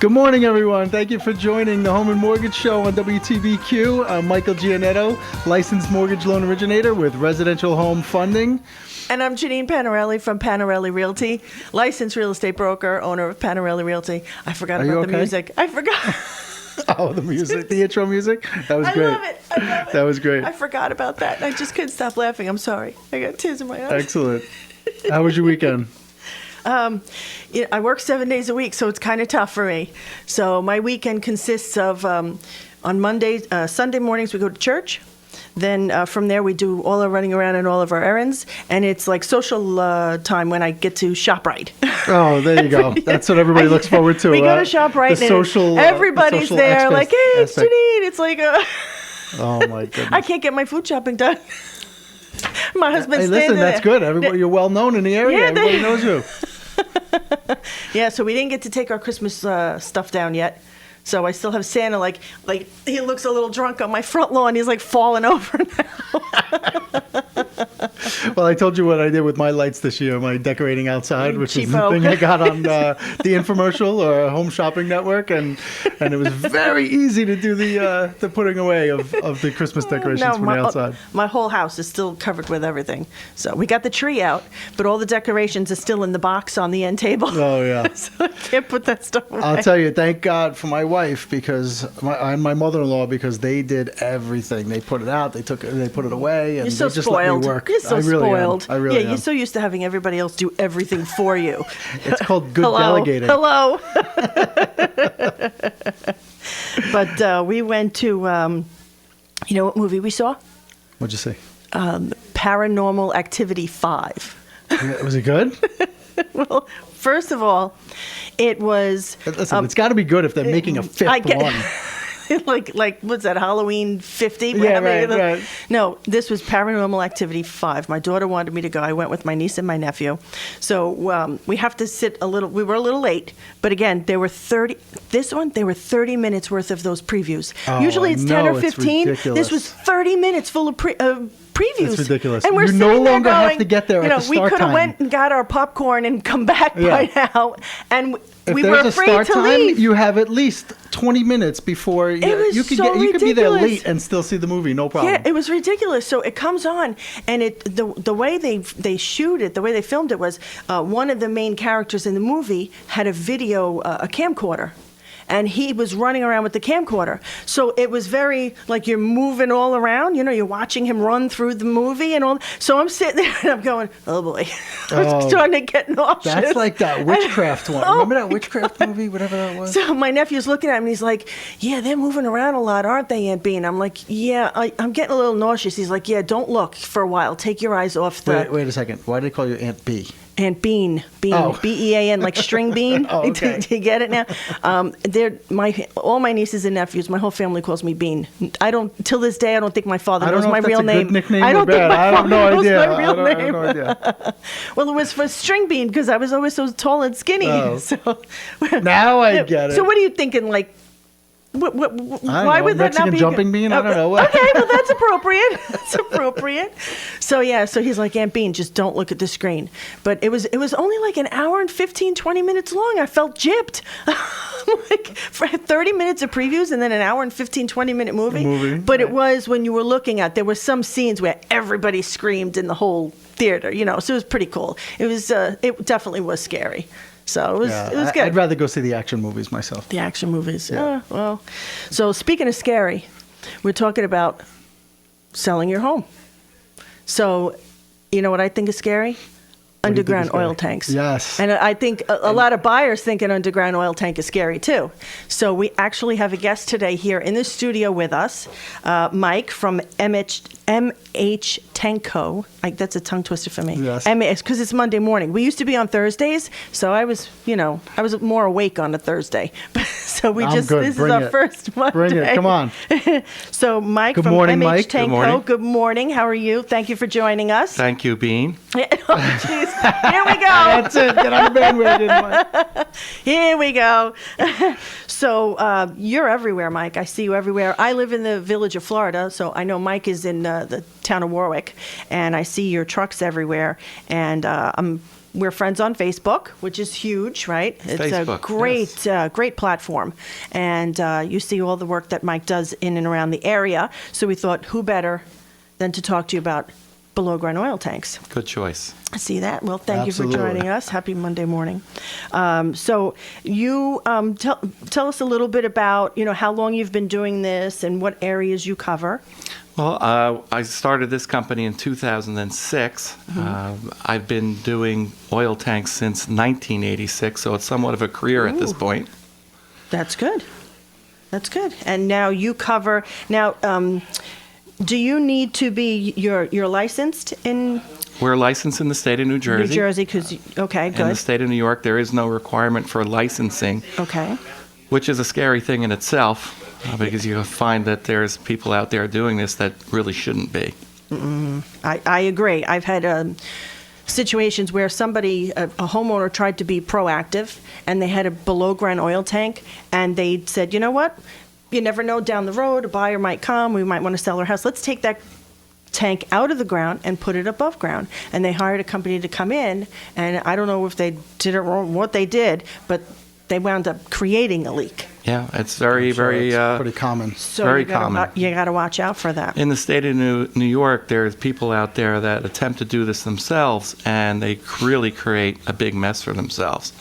Good morning, everyone. Thank you for joining the Home and Mortgage Show on WTBQ. I'm Michael Giannetto, licensed mortgage loan originator with Residential Home Funding. And I'm Janine Panarelli from Panarelli Realty, licensed real estate broker, owner of Panarelli Realty. I forgot about the music. I forgot. Oh, the music, the intro music? That was great. I love it. That was great. I forgot about that. I just couldn't stop laughing. I'm sorry. I got tears in my eyes. Excellent. How was your weekend? I work 7 days a week, so it's kind of tough for me. So my weekend consists of on Mondays, Sunday mornings we go to church. Then from there we do all our running around and all of our errands, and it's like social time when I get to ShopRite. Oh, there you go. That's what everybody looks forward to. We go to ShopRite, and everybody's there, like, hey, it's Janine. It's like, oh my goodness, I can't get my food shopping done. My husband's standing there. That's good. Everybody, you're well known in the area. Yeah, everybody knows you. Yeah, so we didn't get to take our Christmas stuff down yet. So I still have Santa, like he looks a little drunk on my front lawn. He's like falling over now. Well, I told you what I did with my lights this year, my decorating outside, which is the Cheapo. thing I got on the infomercial or Home Shopping Network, and it was very easy to do the putting away of the Christmas decorations from the outside. My whole house is still covered with everything. So we got the tree out, but all the decorations are still in the box on the end table. Oh, yeah. So I can't put that stuff away. I'll tell you, thank God for my wife and my mother-in-law, because they did everything. They put it out, they put it away, and You're so they just spoiled. let me work. You're so spoiled. I really am. You're so used to having everybody else do everything for you. It's called good delegating. Hello. But we went to, you know what movie we saw? What'd you say? Paranormal Activity 5. Was it good? Well, first of all, it was... Listen, it's got to be good if they're making a fifth one. like what's that, Halloween 50? Yeah, right. No, this was Paranormal Activity 5. My daughter wanted me to go. I went with my niece and my nephew. So we have to sit a little... We were a little late, but again, there were 30 minutes worth of those previews. Oh, Usually it's 10 or 15. Ridiculous. This was 30 minutes full of previews. It's ridiculous. And we're you no longer going, have to get there at the start time. We could have went and got our popcorn and come back by now. And we were afraid to leave. You have at least 20 minutes before you could be there late and still see the movie, no problem. Yeah, it was ridiculous. So it comes on, and the way they shoot it, the way they filmed it was one of the main characters in the movie had a camcorder. And he was running around with the camcorder. So it was very, like, you're moving all around. You know, you're watching him run through the movie and all. So I'm sitting there and I'm going, oh, boy. I was starting to get nauseous. That's like that witchcraft one. Remember that witchcraft movie, whatever that was? So my nephew's looking at him and he's like, yeah, they're moving around a lot, aren't they, Aunt Bean? I'm like, yeah, I'm getting a little nauseous. He's like, yeah, don't look for a while. Take your eyes off the... Wait a second. Why did they call you Aunt B? Aunt Bean, B-E-A-N, like string bean. Oh, okay. Do you get it now? All my nieces and nephews, my whole family calls me Bean. Till this day, I don't think my father knows my real name. Good nickname I don't or think bad. my father knows my real name. I have no idea. Well, it was for string bean because I was always so tall and skinny. Oh. So now I get it. So what are you thinking, like? Why would that Mexican not be jumping bean? I don't know. Okay, well that's appropriate. That's appropriate. So so he's like, Aunt Bean, just don't look at the screen. But it was only like an hour and 15, 20 minutes long. I felt gypped. Like for 30 minutes of previews and then an hour and 15, 20-minute movie. But it was, when you were looking at, there were some scenes where everybody screamed in the whole theater, so it was pretty cool. It was it definitely was scary. So it was good. I'd rather go see the action movies myself. The action movies. Yeah. Well, so speaking of scary, we're talking about selling your home. So, you know what I think is scary? Underground oil tanks. Yes. And I think a lot of buyers think an underground oil tank is scary too. So we actually have a guest today here in the studio with us, Mike from MH Tankco. That's a tongue twister for me. Yes. Because it's Monday morning. We used to be on Thursdays, so I was more awake on a Thursday. So this is our first Monday. Bring it. Come on. So Mike from MH Mike. Tankco. Good morning. How are you? Thank you for joining us. Thank you, Bean. Oh, jeez. Here we go. That's it. Get on the bandwagon, Mike. Here we go. So you're everywhere, Mike. I see you everywhere. I live in the village of Florida, so I know Mike is in the town of Warwick, and I see your trucks everywhere. And I'm we're friends on Facebook, which is huge, right? It's Facebook, a great platform. And you see all the work that Mike does in and around the area. So we thought, who better than to talk to you about below ground oil tanks? Good choice. I see that. Well, thank Absolutely. you for joining us. Happy Monday morning. So you tell us a little bit about, how long you've been doing this and what areas you cover. Well, I started this company in 2006. I've been doing oil tanks since 1986, so it's somewhat of a career at this point. That's good. That's good. And now you cover. Now, do you need to be you're licensed in? We're licensed in the state of New Jersey. New Jersey, because okay, good. In the state of New York, there is no requirement for licensing. Okay. Which is a scary thing in itself, because you find that there's people out there doing this that really shouldn't be. I agree. I've had situations where somebody, a homeowner, tried to be proactive, and they had a below-ground oil tank, and they said, you know what? You never know, down the road, a buyer might come, we might want to sell our house. Let's take that tank out of the ground and put it above ground. And they hired a company to come in, and I don't know if they did it wrong, what they did, but they wound up creating a leak. Yeah, it's very, very pretty common. So very you gotta, common. You got to watch out for that. In the state of New York, there's people out there that attempt to do this themselves, and they really create a big mess for themselves.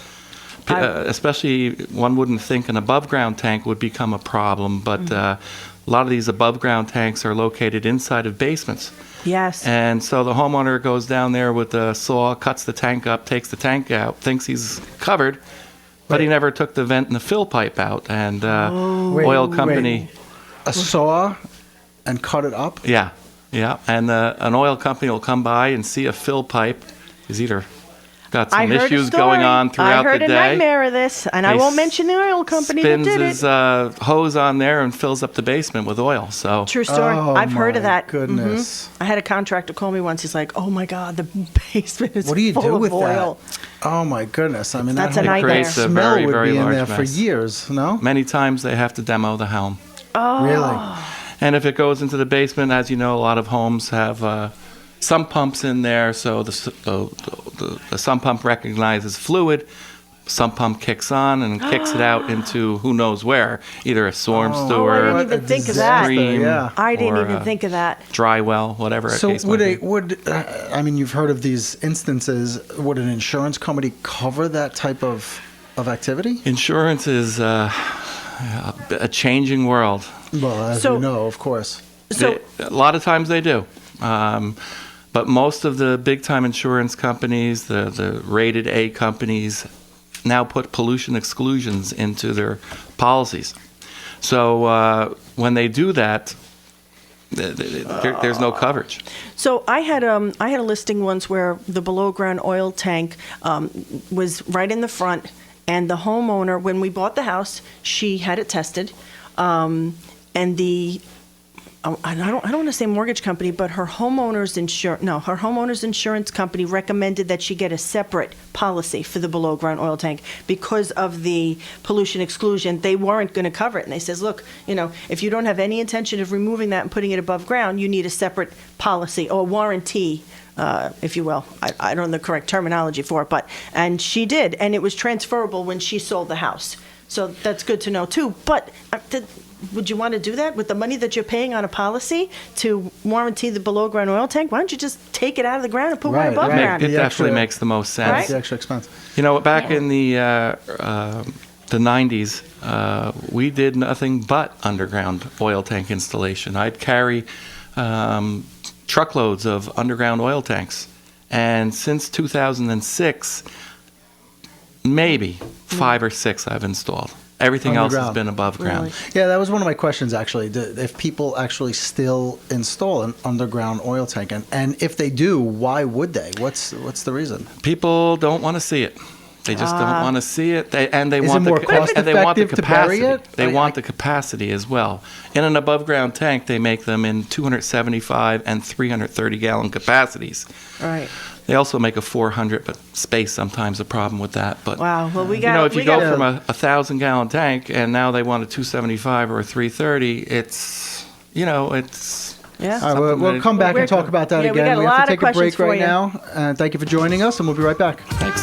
Especially, one wouldn't think an above-ground tank would become a problem, but a lot of these above-ground tanks are located inside of basements. Yes. And so the homeowner goes down there with a saw, cuts the tank up, takes the tank out, thinks he's covered, but he never took the vent and the fill pipe out. And oil company... A saw and cut it up? Yeah. And an oil company will come by and see a fill pipe is either got some issues going on throughout the day. I heard a nightmare of this, and I won't mention the oil company that did it. Spins his hose on there and fills up the basement with oil. So true story. I've heard of that. Goodness. I had a contractor call me once. He's like, "Oh my God, the basement is What do you full do of with oil." that? Oh my goodness! I mean, That's that a whole nightmare. creates a smell very, would very be in large there for mess. years. No, Many times they have to demo the home. really. And if it goes into the basement, as you know, a lot of homes have sump pumps in there, so the sump pump recognizes fluid. Sump pump kicks on and kicks it out into who knows where, either a storm I sewer, didn't even think of that. stream, Yeah. I didn't or even a think of that. dry well, whatever. So case might would be. I mean, you've heard of these instances. Would an insurance company cover that type of activity? Insurance is a changing world. Well, as So- you know, of course. So A lot of times they do. But most of the big-time insurance companies, the rated A companies, now put pollution exclusions into their policies. So when they do that, there's no coverage. So I had a listing once where the below ground oil tank was right in the front, and the homeowner, when we bought the house, she had it tested, and the I don't want to say mortgage company, but her homeowner's insurance company recommended that she get a separate policy for the below ground oil tank because of the pollution exclusion. They weren't going to cover it, and they says, look, if you don't have any intention of removing that and putting it above ground, you need a separate policy or warranty, if you will. I don't know the correct terminology for it, and she did, and it was transferable when she sold the house. So that's good to know too. But would you want to do that with the money that you're paying on a policy to warranty the below ground oil tank? Why don't you just take it out of the ground and put one above ground? It The definitely extra- makes the most sense. Right? The extra expense. Back in the 90s, we did nothing but underground oil tank installation. I'd carry truckloads of underground oil tanks. And since 2006, maybe 5 or 6 I've installed. Everything else has Underground. been above ground. Really? Yeah, that was one of my questions actually. If people actually still install an underground oil tank, and if they do, why would they? What's the reason? People don't want to see it. They just don't want to see it. They want it the more cost-effective to bury capacity. it? They want the capacity as well. In an above ground tank, they make them in 275 and 330 gallon capacities. Right. They also make a 400, but space sometimes a problem with that. But Wow. Well, we got. if you go from a 1,000 gallon tank and now they want a 275 or a 330, it's Yeah. All right, we'll come back and talk about that Yeah, again. we got a have lot to of take a break questions for right you. now. And thank you for joining us, and we'll be right back. Thanks.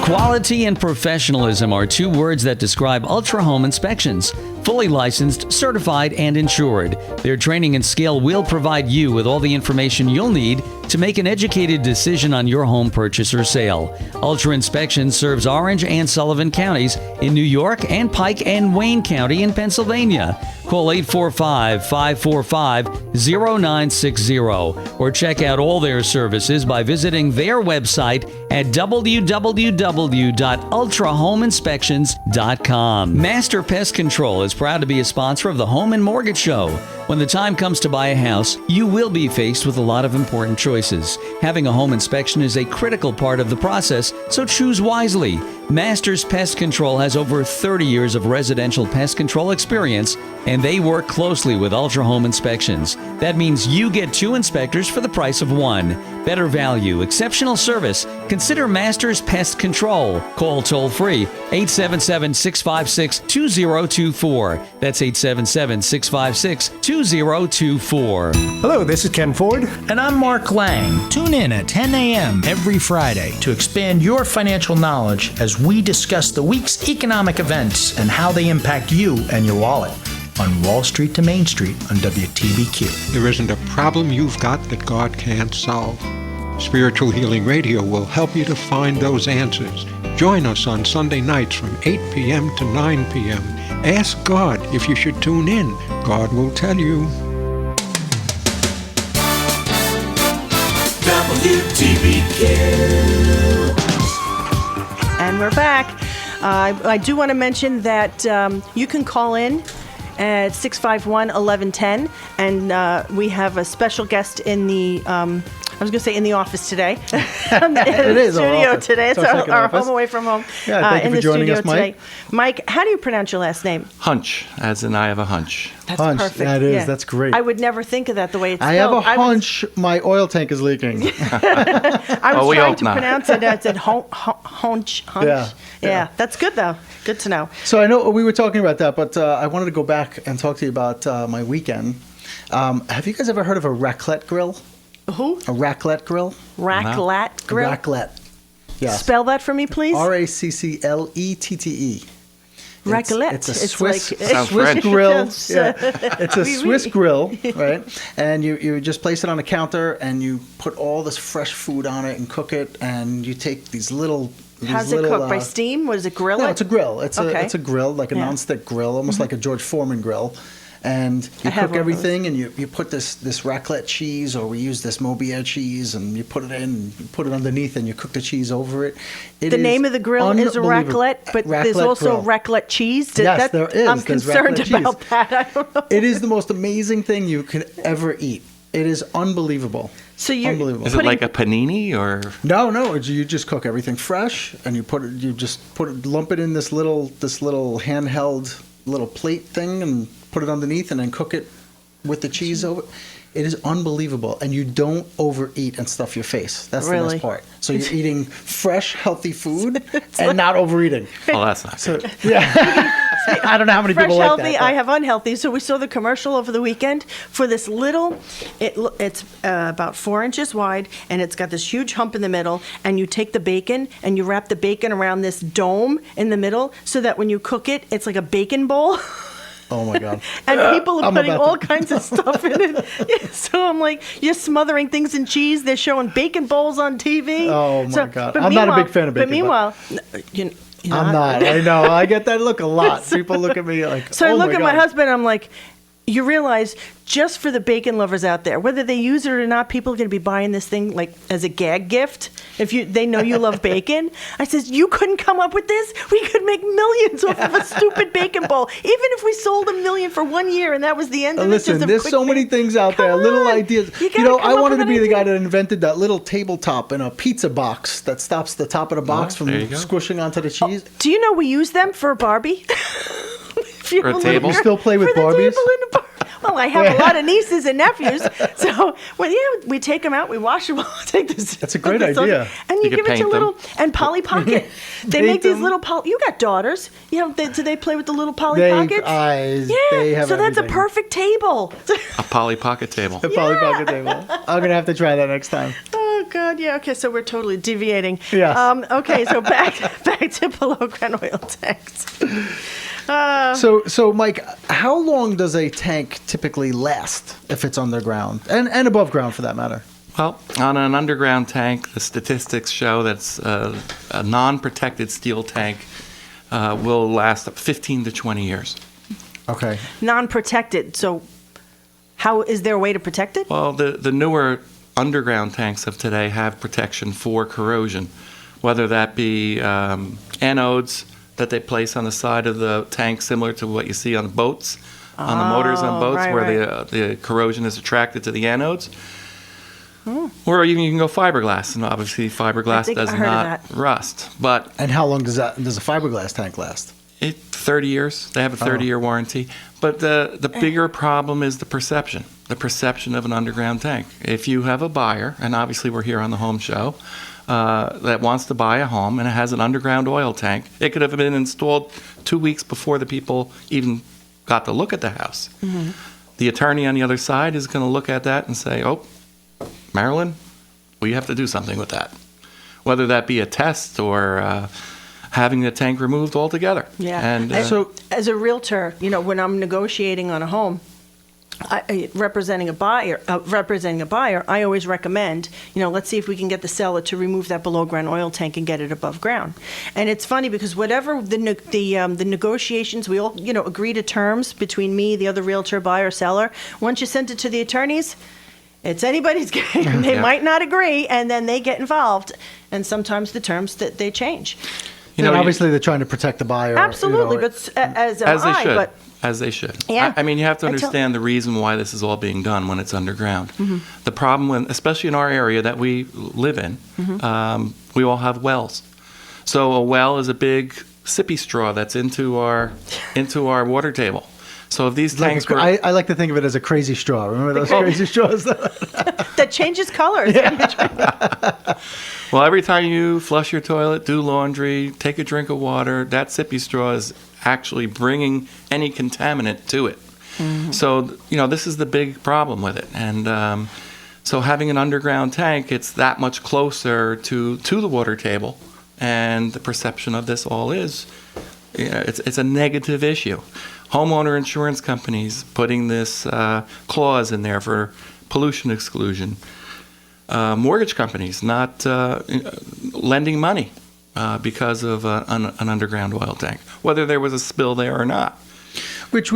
Quality and professionalism are two words that describe Ultra Home Inspections. Fully licensed, certified, and insured. Their training and skill will provide you with all the information you'll need to make an educated decision on your home purchase or sale. Ultra Inspection serves Orange and Sullivan counties in New York and Pike and Wayne County in Pennsylvania. Call 845-545-0960 or check out all their services by visiting their website at www.ultrahomeinspections.com. Master Pest Control is proud to be a sponsor of the Home and Mortgage Show. When the time comes to buy a house, you will be faced with a lot of important choices. Having a home inspection is a critical part of the process, so choose wisely. Masters Pest Control has over 30 years of residential pest control experience, and they work closely with Ultra Home Inspections. That means you get 2 inspectors for the price of 1. Better value, exceptional service. Consider Masters Pest Control. Call toll-free 877-656-2024. That's 877-656-2024. Hello, this is Ken Ford. And I'm Mark Lang. Tune in at 10 a.m. every Friday to expand your financial knowledge as we discuss the week's economic events and how they impact you and your wallet on Wall Street to Main Street on WTBQ. There isn't a problem you've got that God can't solve. Spiritual Healing Radio will help you to find those answers. Join us on Sunday nights from 8 p.m. to 9 p.m. Ask God if you should tune in. God will tell you. WTBQ. And we're back. I do want to mention that you can call in at 651-1110, and we have a special guest in the, I was going to say in the office today. It is our studio office. today. It's It's our our second office. home away from home. Yeah, thank you in for the joining studio us, Mike. today. Mike, how do you pronounce your last name? Hunch, as in I have a hunch. That's Hunch, perfect. that is, that's great. I would never think of that the way it's I have spelled. a hunch my oil tank is leaking. I was we trying hope to not. pronounce it. I said hunch. Yeah, that's good though. Good to know. So I know we were talking about that, but I wanted to go back and talk to you about my weekend. Have you guys ever heard of a raclette grill? Who? A raclette grill? Raclette grill. Raclette. Yeah. Spell that for me, please. Racclette. Raclette. It's a Swiss Sounds Swiss French. grill. Sounds, Yeah. It's a oui, Swiss oui. grill, right? And you just place it on a counter and you put all this fresh food on it and cook it, and you take these little. How's it cooked? By steam? What is it? Grill No, it? it's a grill. It's Okay. a grill, like a Yeah. nonstick grill, almost like a George Foreman grill. And you I have cook one of everything, and you put this raclette cheese, or we use this Mobier cheese, and you put it in, and you put it underneath, and you cook the cheese over it. The name of the grill is a unbelievable. raclette, but there's Raclette also grill. raclette cheese. Yes, there is. I'm There's concerned raclette about cheese. that. I don't know. It is the most amazing thing you could ever eat. It is unbelievable. So you're Unbelievable. Is it like a panini or? No, you just cook everything fresh, and you lump it in this little handheld little plate thing, and put it underneath, and then cook it with the cheese over. It is unbelievable, and you don't overeat and stuff your face. That's the Really? best part. So you're eating fresh, healthy food and not overeating. Oh, that's not So good. yeah, I don't know how many fresh people like healthy. that. I have unhealthy. So we saw the commercial over the weekend for this little. It's about 4 inches wide, and it's got this huge hump in the middle. And you take the bacon and you wrap the bacon around this dome in the middle, so that when you cook it, it's like a bacon bowl. Oh my god! And people are I'm putting about all to- kinds of stuff in it. Yeah, so I'm like, you're smothering things in cheese. They're showing bacon bowls on TV. Oh, my So- God. but I'm not a big meanwhile- fan of bacon, But meanwhile, you're I'm not. I know. I get that look a lot. People look at me like. So I oh look at my God. husband. I'm like, you realize, just for the bacon lovers out there, whether they use it or not, people are going to be buying this thing like as a gag gift. If they know you love bacon, I says, you couldn't come up with this. We could make millions off of a stupid bacon bowl, even if we sold $1 million for 1 year and that was the end of it. Listen, just a there's quick so many thing. things out there, Come little on. ideas. You You gotta know, come I up wanted to with be an the guy idea. that invented that little tabletop in a pizza box that stops the top of the box from there you go. squishing onto the cheese. Do you know we use them for a Barbie? If you For a have table? little You still play with for the Barbies? table in the bar. Well, I have a lot of nieces and nephews, so we take them out, we wash them. Take this. That's a great this- idea. And you You give could it to paint little and Polly Pocket. They Paint make these them. little You got daughters? Do they play with the little Polly They Pockets? eyes. Yeah. They have so that's a everything. perfect table. A Polly Pocket table. The Polly Pocket table. I'm gonna have to try that next time. Oh God, yeah. Okay, so we're totally deviating. Yes. Okay, so back to below ground oil tanks. So Mike, how long does a tank typically last if it's underground and above ground for that matter? Well, on an underground tank, the statistics show that a non-protected steel tank will last up 15 to 20 years. Okay. Non-protected. So, how is there a way to protect it? Well, the newer underground tanks of today have protection for corrosion, whether that be anodes that they place on the side of the tank, similar to what you see on boats, on the motors on boats, right, where the corrosion is attracted to the anodes. Or even you can go fiberglass, and obviously fiberglass think I does heard of not that. rust. But And how long does a fiberglass tank last? 30 years. They have a 30-year warranty. But the bigger problem is the perception of an underground tank. If you have a buyer, and obviously we're here on the home show, that wants to buy a home and it has an underground oil tank, it could have been installed 2 weeks before the people even got to look at the house. Mm-hmm. The attorney on the other side is going to look at that and say, oh, Marilyn, we have to do something with that. Whether that be a test or having the tank removed altogether. Yeah. And So- as a realtor, when I'm negotiating on a home, representing a buyer, I always recommend, let's see if we can get the seller to remove that below ground oil tank and get it above ground. And it's funny because whatever the negotiations, we all agree to terms between me, the other realtor, buyer, seller. Once you send it to the attorneys, it's anybody's game. They Yeah. might not agree, and then they get involved, and sometimes the terms that they change. you know, obviously they're trying to protect the buyer. Absolutely, but as am as they I. should. But As they should. Yeah. I mean, you have to Until- understand the reason why this is all being done when it's underground. Mm-hmm. The problem, especially in our area that we live in, Mm-hmm. we all have wells. So a well is a big sippy straw that's into our water table. So if these tanks were... I like to think of it as a crazy straw. Remember those crazy straws? that changes colors. Well, every time you flush your toilet, do laundry, take a drink of water, that sippy straw is actually bringing any contaminant to it. So, this is the big problem with it. And so having an underground tank, it's that much closer to the water table. And the perception of this all is, it's a negative issue. Homeowner insurance companies putting this clause in there for pollution exclusion. Mortgage companies not lending money because of an underground oil tank, whether there was a spill there or not. Which,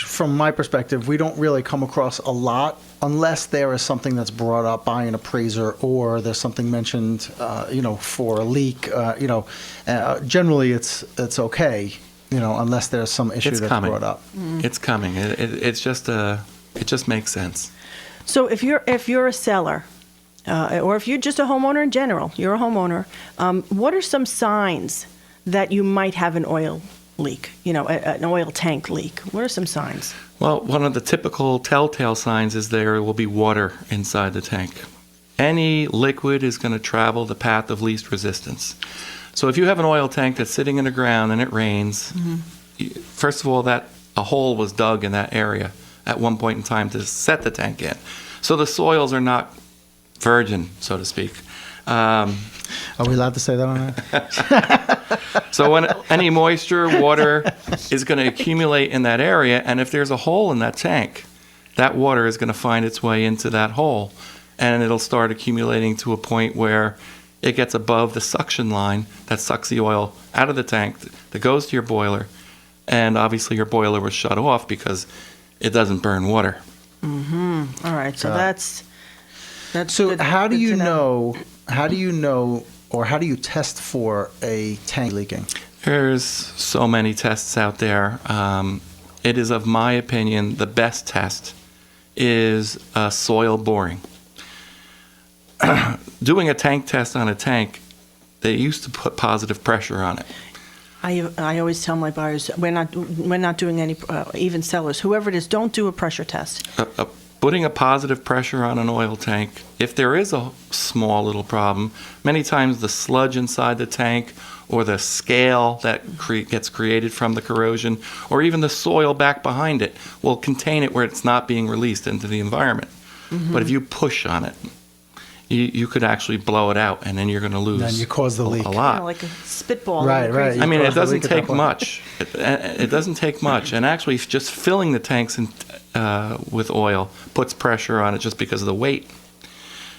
from my perspective, we don't really come across a lot unless there is something that's brought up by an appraiser or there's something mentioned, for a leak. Generally it's okay, unless there's some issue It's that's coming. brought up. It's coming. It just makes sense. So if you're a seller, or if you're just a homeowner in general, you're a homeowner, what are some signs that you might have an oil leak, an oil tank leak? What are some signs? Well, one of the typical telltale signs is there will be water inside the tank. Any liquid is going to travel the path of least resistance. So if you have an oil tank that's sitting in the ground and it rains, first of all, a hole was dug in that area at one point in time to set the tank in. So the soils are not virgin, so to speak. Are we allowed to say that on there? So when any moisture, water is going to accumulate in that area, and if there's a hole in that tank, that water is going to find its way into that hole, and it'll start accumulating to a point where it gets above the suction line that sucks the oil out of the tank that goes to your boiler, and obviously your boiler was shut off because it doesn't burn water. All right, so that's So good- how do good you to know, or how do you test for a tank leaking? There's so many tests out there. It is, of my opinion, the best test is soil boring. Doing a tank test on a tank, they used to put positive pressure on it. I always tell my buyers, we're not doing any, even sellers, whoever it is, don't do a pressure test. Putting a positive pressure on an oil tank, if there is a small little problem, many times the sludge inside the tank or the scale that gets created from the corrosion or even the soil back behind it will contain it where it's not being released into the environment. But if you push on it, you could actually blow it out, and then you're going to lose Then you cause the leak. a lot. Like a spitball. Right, right. I mean, it cause the doesn't leak at that take point. much. It doesn't take much. And actually, just filling the tanks with oil puts pressure on it just because of the weight.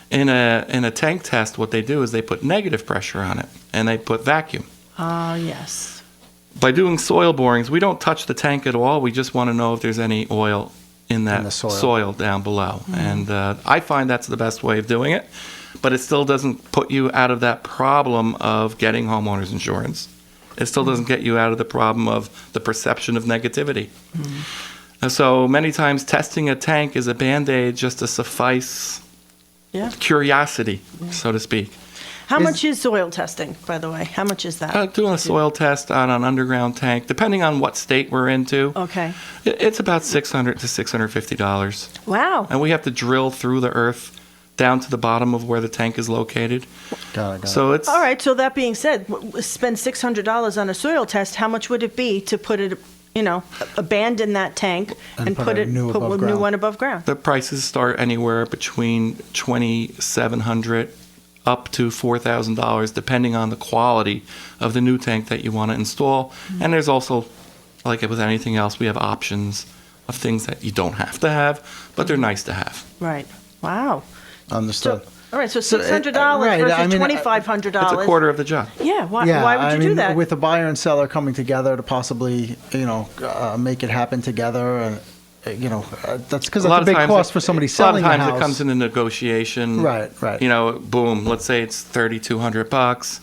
In a tank test, what they do is they put negative pressure on it, and they put vacuum. Yes. By doing soil borings, we don't touch the tank at all. We just want to know if there's any oil in that the soil. soil down below. And I find that's the best way of doing it. But it still doesn't put you out of that problem of getting homeowners insurance. It still doesn't get you out of the problem of the perception of negativity. And so many times testing a tank is a Band-Aid just to suffice Yeah. curiosity, so to speak. How much is soil testing, by the way? How much is that? Doing a soil test on an underground tank, depending on what state we're into, Okay. it's about $600 to $650. Wow. And we have to drill through the earth down to the bottom of where the tank is located. Got it. So it's All right. So that being said, spend $600 on a soil test. How much would it be to put it, abandon that tank and put put a it new put above a new ground. one above ground? the prices start anywhere between $2,700 up to $4,000, depending on the quality of the new tank that you want to install. And there's also, like with anything else, we have options of things that you don't have to have, but they're nice to have. Right. Wow. Understood. So, all right. So So, $600 right, versus I mean, $2,500. It's a quarter of the job. Yeah. Why would I you mean, do that? with a buyer and seller coming together to possibly, make it happen together, and that's because that's a big cost for somebody selling A lot the of times house. it comes in a negotiation. Right, right. Boom. Let's say it's $3,200,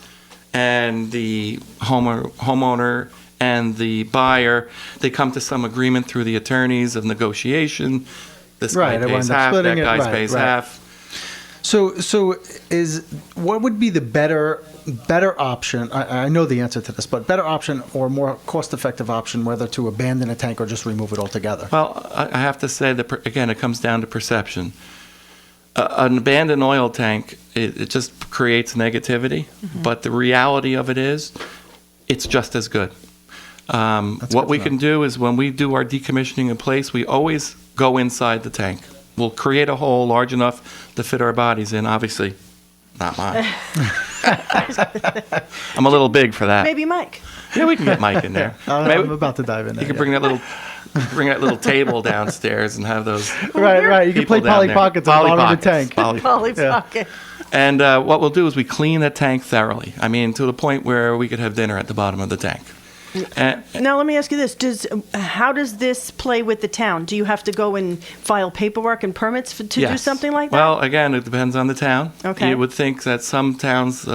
and the homeowner and the buyer, they come to some agreement through the attorneys of negotiation. This Right, guy they pays wind up half. splitting That it. guy Right, pays right. half. So what would be the better option? I know the answer to this, but better option or more cost-effective option, whether to abandon a tank or just remove it altogether? Well, I have to say that, again, it comes down to perception. An abandoned oil tank, it just creates negativity, but the reality of it is it's just as good. What good we to can do is when we do our decommissioning in place, we always go inside the tank. We'll create a hole large enough to fit our bodies in, obviously. Not mine. I'm a little big for that. Maybe Mike. Yeah, we can get Mike in there. Maybe I'm about to dive in there. you can bring that little table downstairs and have those Right. You can people play down Polly there. Pockets at the Polly bottom of the Pockets. tank. Polly Polly Pocket. And what we'll do is we clean the tank thoroughly. I mean, to the point where we could have dinner at the bottom of the tank. And, Now let me ask you this: how does this play with the town? Do you have to go and file paperwork and permits to do yes. something like that? Well, again, it depends on the town. Okay. You would think that some towns,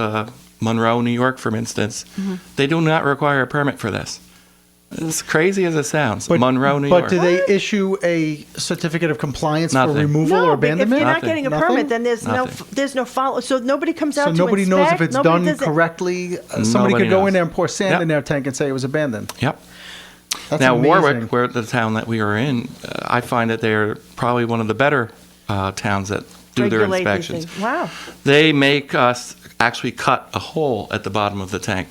Monroe, New York, for instance, Mm-hmm. they do not require a permit for this. As crazy as it sounds, Monroe, New York. But do they issue a certificate of compliance Nothing. for removal no, or if you're abandonment? not Nothing. getting a Nothing? permit, then Nothing. there's no follow. So nobody comes out So to nobody inspect. knows if it's Nobody done does it. correctly. Somebody Nobody could go knows. in there and pour sand Yep. in their tank and say it was abandoned. Yep. That's Now, amazing. Warwick, where the town that we are in, I find that they're probably one of the better towns that do their Regulate these inspections. things. Wow. They make us actually cut a hole at the bottom of the tank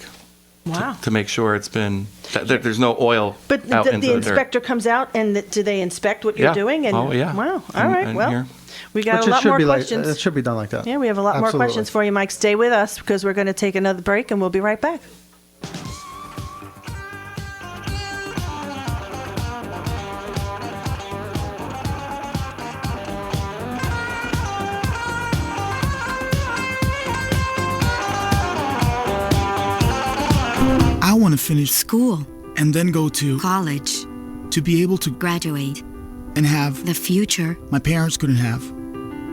Wow. to make sure it's been that there's no oil But out into the the dirt. inspector comes out, and do they inspect what you're Yeah. doing? And, Oh, yeah. Wow. All And- right. and Well, here- we got Which a it lot should more be questions. it should be done like that. Yeah, we have a lot more Absolutely. questions for you, Mike. Stay with us because we're going to take another break, and we'll be right back. I want to finish School, and then go to college, to be able to graduate, and have the future. my parents couldn't have.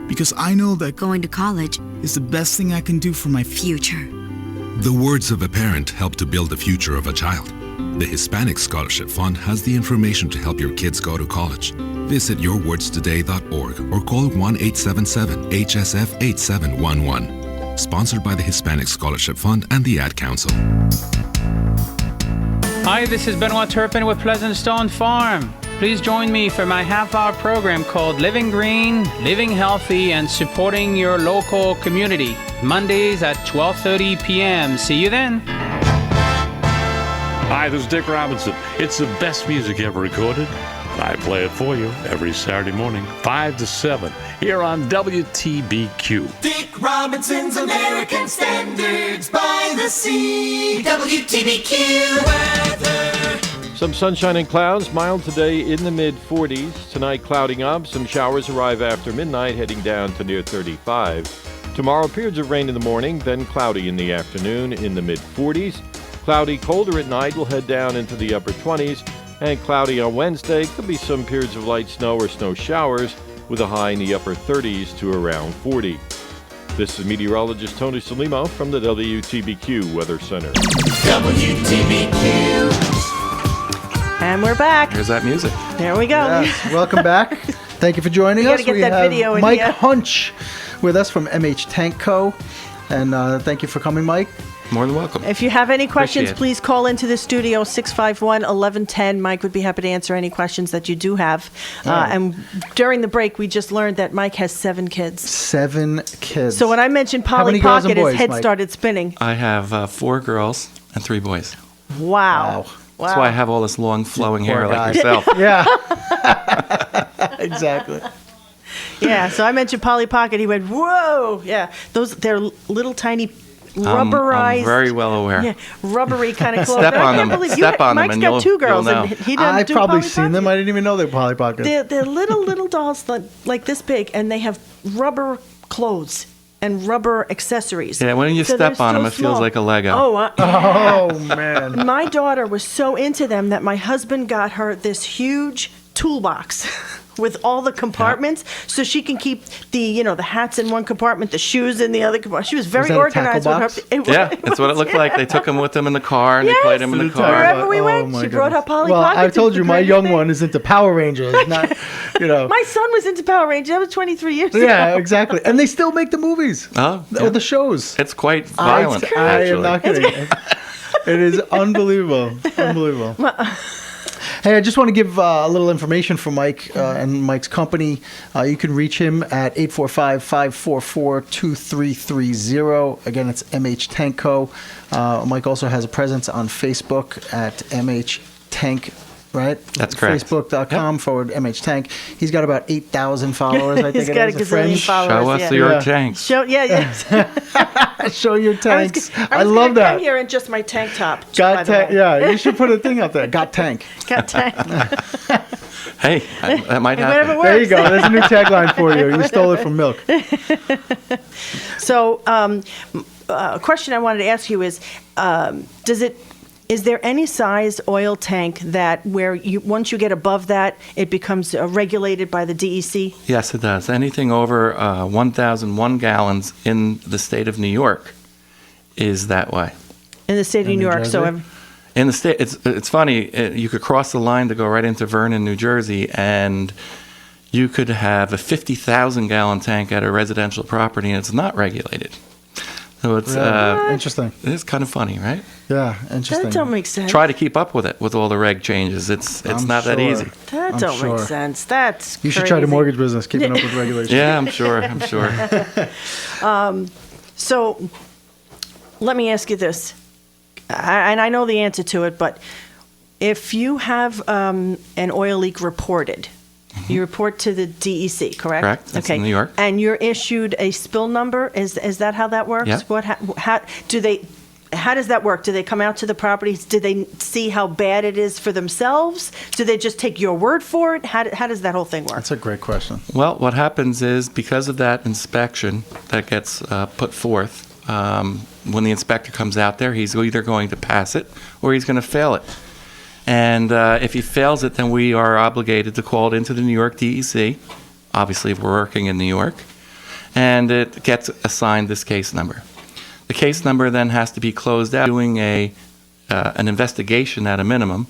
Because I know that Going to college, is the best thing I can do for my future. The words of a parent help to build the future of a child. The Hispanic Scholarship Fund has the information to help your kids go to college. Visit yourwordstoday.org or call 1-877-HSF-8711. Sponsored by the Hispanic Scholarship Fund and the Ad Council. Hi, this is Benoit Turpin with Pleasant Stone Farm. Please join me for my half-hour program called Living Green, Living Healthy, and Supporting Your Local Community. Mondays at 12:30 p.m. See you then. Hi, this is Dick Robinson. It's the best music ever recorded. I play it for you every Saturday morning, 5 to 7, here on WTBQ. Dick Robinson's American Standards by the Sea. WTBQ weather. Some sunshine and clouds, mild today in the mid-40s. Tonight clouding up, some showers arrive after midnight, heading down to near 35. Tomorrow periods of rain in the morning, then cloudy in the afternoon in the mid-40s. Cloudy, colder at night, will head down into the upper 20s. And cloudy on Wednesday, could be some periods of light snow or snow showers with a high in the upper 30s to around 40. This is meteorologist Tony Salimo from the WTBQ Weather Center. WTBQ. And we're back. Here's that music. There we go. Yes, welcome back. Thank you for joining We us. gotta get that have video in Mike here. Hoensch with us from MH Tankco. And thank you for coming, Mike. More than welcome. If you have any questions, Appreciate it. please call into the studio, 651-1110. Mike would be happy to answer any questions that you do have. And during the break, we just learned that Mike has 7 kids. 7 kids. So when I mentioned How Polly many girls and Pocket, his boys, head Mike? started spinning. I have 4 girls and 3 boys. Wow. That's why I have all this long flowing hair Poor guy. like yourself. Yeah. Exactly. Yeah, so I mentioned Polly Pocket. He went, whoa. Yeah, they're little tiny rubberized. I'm very well aware. Yeah, rubbery kind of clothes. Step I on can't them. believe Step on them Mike's and got you'll- 2 girls, you'll know. and he doesn't I've do probably Polly seen them. I didn't even know they were Polly Pockets. They're little dolls like this big, and they have rubber clothes and rubber accessories. Yeah, when you So step they're on them, so it feels small. like a Lego. Oh, Oh, man. my daughter was so into them that my husband got her this huge toolbox with all the compartments, so she can keep the hats in one compartment, the shoes in the other compartment. She was very that a organized tackle with her. box? Yeah, that's what it looked like. They took them with them in the car, and they Yes. played them in the car. Wherever we Oh, went, my she brought her goodness. Polly Well, Pockets. I told It's you, the my greatest young thing. one is into Power Rangers. Not, My son was into Power Rangers. That was 23 years ago. Yeah, exactly. And they still make the movies. Oh, Or yeah. the shows. It's quite violent, I am actually. not kidding. It is unbelievable. Unbelievable. Hey, I just want to give a little information for Mike and Mike's company. You can reach him at 845-544-2330. Again, it's MH Tankco. Mike also has a presence on Facebook at MH Tank, right? That's correct. Facebook.com/MH Tank. He's got about 8,000 followers, I think He's it got a is. gazillion followers. Show us yeah. your Yeah. tanks. Show, yeah. Show your tanks. I I was love gonna that. come here in just my tank top. by Got the tank. way. Yeah, you should put a thing out there. Got tank. Got tank. Hey, that might Whatever happen. works. There you go. There's a new tagline for you. You stole it from Milk. So, a question I wanted to ask you is, is there any size oil tank that where once you get above that, it becomes regulated by the DEC? Yes, it does. Anything over 1,001 gallons in the state of New York is that way. In the state of In New New York, so Jersey? In the state, it's funny. You could cross the line to go right into Vernon, New Jersey, and you could have a 50,000 gallon tank at a residential property, and it's not regulated. So it's Interesting. it's kind of funny, right? Yeah, interesting. that don't make sense. Try to keep up with it with all the reg changes. It's I'm not that sure. easy. That I'm don't sure. make sense. That's You should try the crazy. mortgage business, keeping up with regulations. Yeah, I'm sure. I'm sure. So, let me ask you this, and I know the answer to it, but if you have an oil leak reported, you report to the DEC, correct? Correct. That's in New York. And you're issued a spill number. Is that how that works? Yeah. How does that work? Do they come out to the properties? Do they see how bad it is for themselves? Do they just take your word for it? How does that whole thing work? That's a great question. Well, what happens is because of that inspection that gets put forth, when the inspector comes out there, he's either going to pass it or he's going to fail it. And if he fails it, then we are obligated to call it into the New York DEC, obviously if we're working in New York, and it gets assigned this case number. The case number then has to be closed out, doing an investigation at a minimum,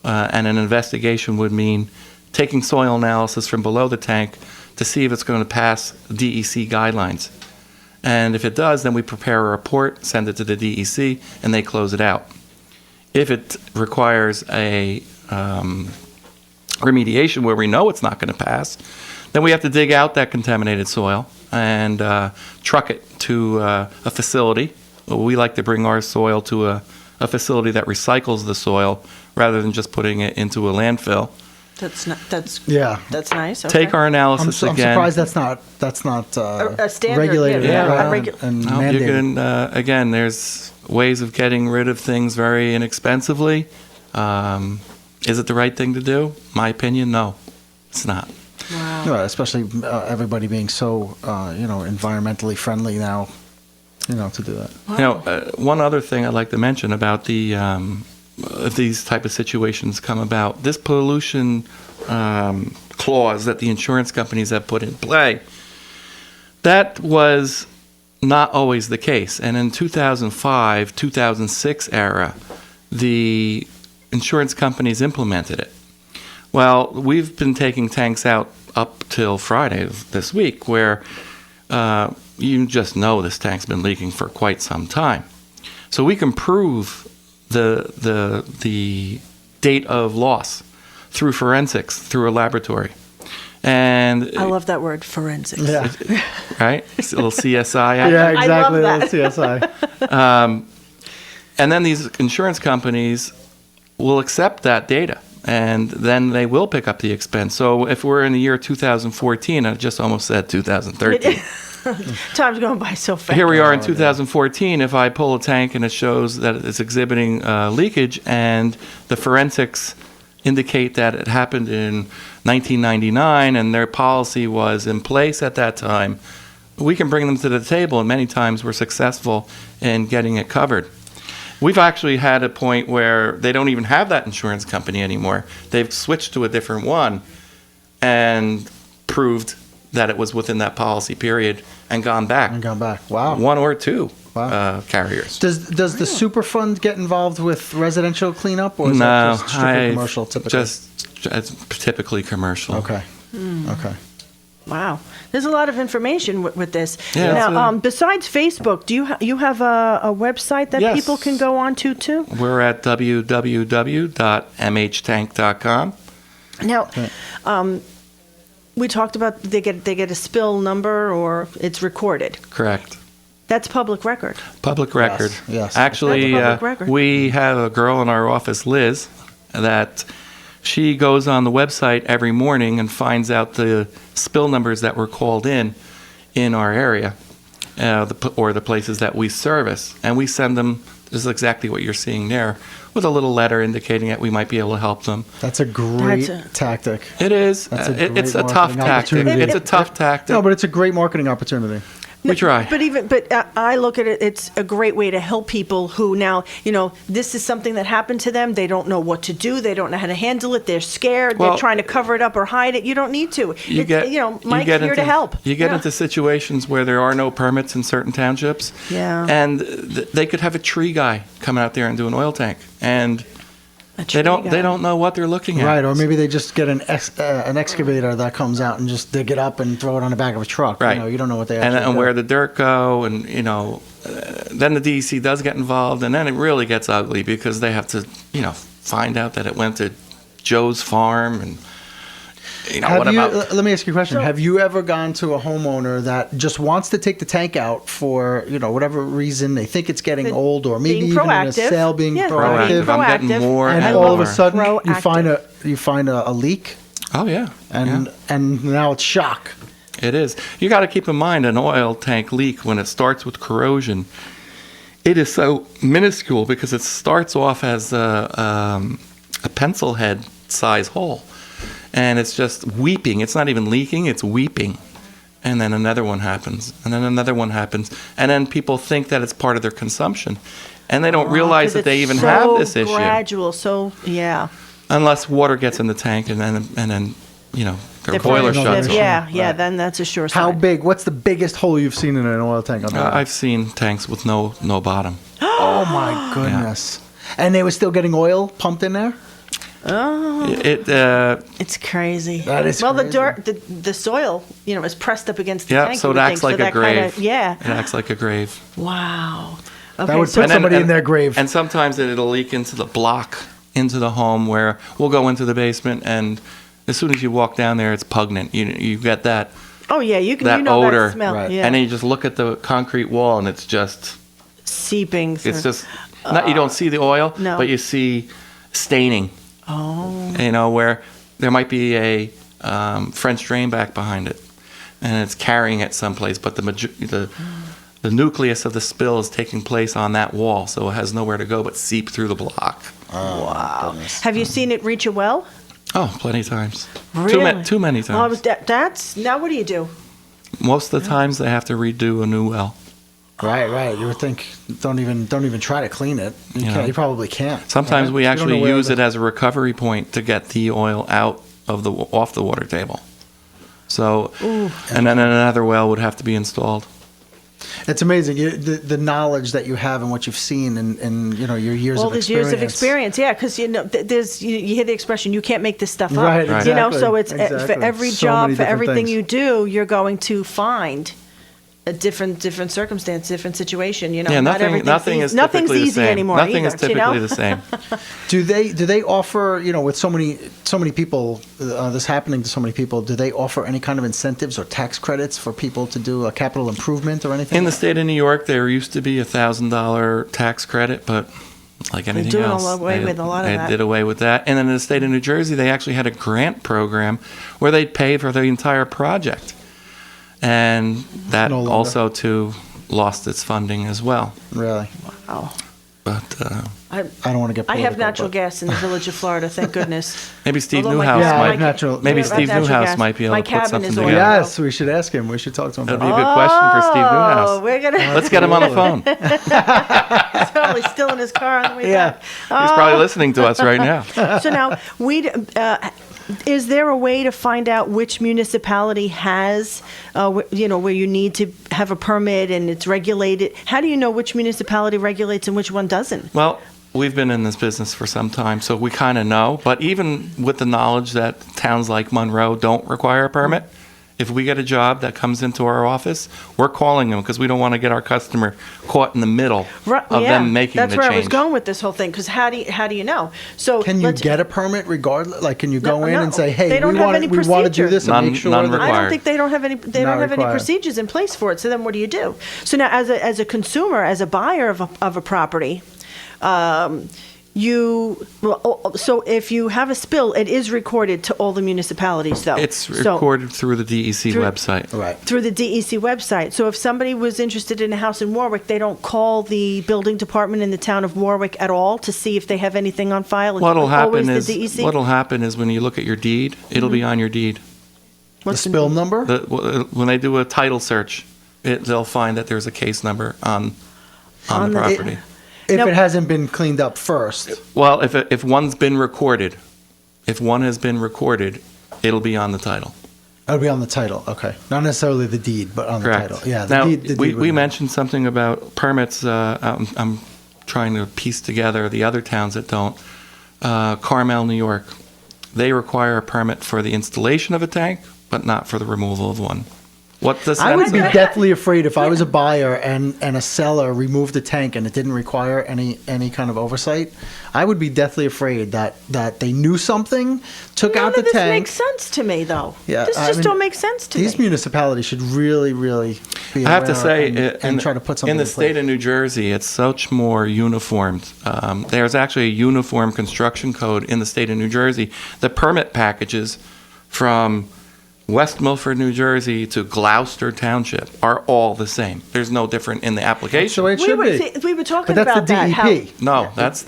and an investigation would mean taking soil analysis from below the tank to see if it's going to pass DEC guidelines. And if it does, then we prepare a report, send it to the DEC, and they close it out. If it requires a remediation where we know it's not going to pass, then we have to dig out that contaminated soil and truck it to a facility. We like to bring our soil to a facility that recycles the soil rather than just putting it into a landfill. That's nice. Okay. Take our analysis I'm again. surprised that's not a standard, regulated. And No, mandated. you can, again, there's ways of getting rid of things very inexpensively. Is it the right thing to do? My opinion, no, it's not. Wow. No, especially everybody being so environmentally friendly now, to do that. Wow. One other thing I'd like to mention about the if these type of situations come about, this pollution clause that the insurance companies have put in play, that was not always the case. And in 2005, 2006 era, the insurance companies implemented it. Well, we've been taking tanks out up till Friday of this week, where you just know this tank's been leaking for quite some time. So we can prove the date of loss through forensics, through a laboratory. And I love that word, forensics. Yeah. Right? It's a little CSI. Yeah, exactly. I love that. CSI. And then these insurance companies will accept that data, and then they will pick up the expense. So if we're in the year 2014, I just almost said 2013. Time's going by so fast. Here we are in 2014. If I pull a tank and it shows that it's exhibiting leakage, and the forensics indicate that it happened in 1999 and their policy was in place at that time, we can bring them to the table, and many times we're successful in getting it covered. We've actually had a point where they don't even have that insurance company anymore. They've switched to a different one and proved that it was within that policy period and gone back. Wow. One or two carriers. Does the Superfund get involved with residential cleanup, or is No, that just strictly commercial typically? It's typically commercial. Okay. Okay. Wow, there's a lot of information with this. Yeah, now, besides Facebook, do you have a website that Yes. people can go on to too? We're at www.mhtank.com. Now, we talked about they get a spill number, or it's recorded. Correct. That's public record. Public record. Yes. Actually, That's public record. we have a girl in our office, Liz, that she goes on the website every morning and finds out the spill numbers that were called in our area, or the places that we service, and we send them. This is exactly what you're seeing there, with a little letter indicating that we might be able to help them. That's a great tactic. It is. It's a tough tactic. It's a tough tactic. No, but it's a great marketing opportunity. We try. But I look at it, it's a great way to help people who now, this is something that happened to them. They don't know what to do. They don't know how to handle it. They're scared. Well, they're trying to cover it up or hide it. You don't need to. Mike's here to help. You get into situations where there are no permits in certain townships. Yeah. And they could have a tree guy come out there and do an oil tank. And they don't know what they're looking at. Right, or maybe they just get an excavator that comes out and just dig it up and throw it on the back of a truck. Right. You don't know what they actually and do. where the dirt go, and then the DEC does get involved, and then it really gets ugly because they have to find out that it went to Joe's farm, and let me ask you a question. Have you ever gone to a homeowner that just wants to take the tank out for whatever reason? They think it's getting old, or maybe Being even in a proactive. sale being Yeah, proactive. I'm getting more and and all of more. a sudden Proactive. you find a leak, Oh yeah, and now it's shock. It is. You got to keep in mind an oil tank leak, when it starts with corrosion, it is so minuscule because it starts off as a pencil head size hole, and it's just weeping. It's not even leaking; it's weeping. And then another one happens, and then another one happens, and then people think that it's part of their consumption, and they don't realize that they even have this issue. Gradual, yeah. Unless water gets in the tank, and then their boiler shuts off. Yeah, then that's a sure sign. How big? What's the biggest hole you've seen in an oil tank? I've seen tanks with no bottom. Oh my goodness! And they were still getting oil pumped in there. Oh, it's crazy. That is well, crazy. the dirt, the soil, is pressed up against the Yeah, tank. so you it would acts think, like a grave. It It acts like a grave. Wow. Okay, That would so put somebody in their grave. And sometimes it'll leak into the block, into the home, where we'll go into the basement, and as soon as you walk down there, it's pungent. You get that oh yeah, you can that you know odor, that smell. Right. Yeah. and then you just look at the concrete wall, and it's just seeping. it's just not, you don't see the oil, No. but you see staining. Oh. You know, where there might be a French drain back behind it, and it's carrying it someplace, but the nucleus of the spill is taking place on that wall, so it has nowhere to go but seep through the block. Wow. Have you seen it reach a well? Oh, plenty of times. Really? Too many Well, times. that's now. What do you do? Most of the times they have to redo a new well. Right. You would think don't even try to clean it. You probably can't. Sometimes right? we You don't actually know where use the- it as a recovery point to get the oil out of off the water table. So, and then another well would have to be installed. It's amazing the knowledge that you have and what you've seen and your years All of these experience. years of experience, yeah, because there's you hear the expression, you can't make this stuff up. Right, Right. You know, exactly, so it's for exactly. every So job, many for different everything things. you do, you're going to find a different circumstance, different situation. You know, Yeah, not nothing is nothing's typically the easy same. anymore. Nothing either, is typically you know? the same. Do they offer, with so many people, this happening to so many people, do they offer any kind of incentives or tax credits for people to do a capital improvement or anything? In the state of New York, there used to be a $1,000 tax credit, but like anything doing else, away with a lot of they that. did away with that. And then in the state of New Jersey, they actually had a grant program where they'd pay for the entire project, and that No longer. also too lost its funding as well. Really? Wow. But I don't want to get I political. have natural but- gas in the village of Florida, thank goodness. maybe Steve Although my Newhouse gas- Yeah, I might. have natural. Maybe I have Steve natural Newhouse gas. might be able My to put cabin something is together. oil. Yes, we should ask him. We should talk to him That'd be about a good question for Steve Oh, Newhouse. we're gonna. Let's get him on the phone. He's probably still in his car on the way Yeah. back. He's probably listening to us right now. So now, is there a way to find out which municipality has, where you need to have a permit and it's regulated? How do you know which municipality regulates and which one doesn't? Well, we've been in this business for some time, so we kind of know. But even with the knowledge that towns like Monroe don't require a permit, if we get a job that comes into our office, we're calling them because we don't want to get our customer caught in the middle of them making that's the where change. I was going with this whole thing. Because how do you know? So Can you let's- get a permit regardless? Like, can you go in No, and say, "Hey, they don't we have want any we want to do procedure. this and None- make sure none that I don't required. think they don't have any. They don't Not have any required. procedures in place for it. So then, what do you do? So now, as a consumer, as a buyer of a property, so if you have a spill, it is recorded to all the municipalities, though. It's So- recorded through the DEC Through- website. Right. through the DEC website. So if somebody was interested in a house in Warwick, they don't call the building department in the town of Warwick at all to see if they have anything on file. It's What'll always happen the is DEC? what'll happen is when you look at your deed, it'll be on your deed. The spill number? When they do a title search, they'll find that there's a case number on On the the- property. If Now- it hasn't been cleaned up first. Well, if one's been recorded, if one has been recorded, it'll be on the title. It'll be on the title. Okay. Not necessarily the deed, but on Correct. the title. Yeah. Now, The deed we would be- mentioned something about permits. I'm trying to piece together the other towns that don't. Carmel, New York, they require a permit for the installation of a tank, but not for the removal of one. What does I that would be say? deathly afraid if I was a buyer and a seller removed the tank and it didn't require any kind of oversight. I would be deathly afraid that they knew something, took None out the of this tank. makes sense to me, though. Yeah, this I just mean, don't make sense to These me. municipalities should really, really be I have to aware say, and try to put something in the in place. state of New Jersey, it's such more uniformed. There's actually a uniform construction code in the state of New Jersey. The permit packages from West Milford, New Jersey to Gloucester Township are all the same. There's no different in the application. So it should be. We were talking But that's about the that. DEP. No, that's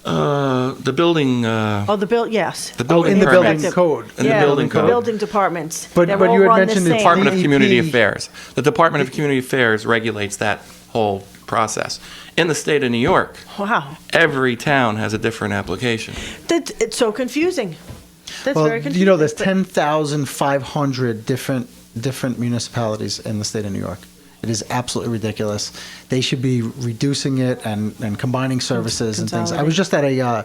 the building. The bill, yes. The building in the permit. building code. In the building code. building departments. But- They're but all you had run mentioned the the same. Department of Community DEP. Affairs. The Department of Community Affairs regulates that whole process. In the state of New York, Wow, every town has a different application. it's so confusing. That's Well, very confusing. there's 10,500 different municipalities in the state of New York. It is absolutely ridiculous. They should be reducing it and combining services and things. I was just at the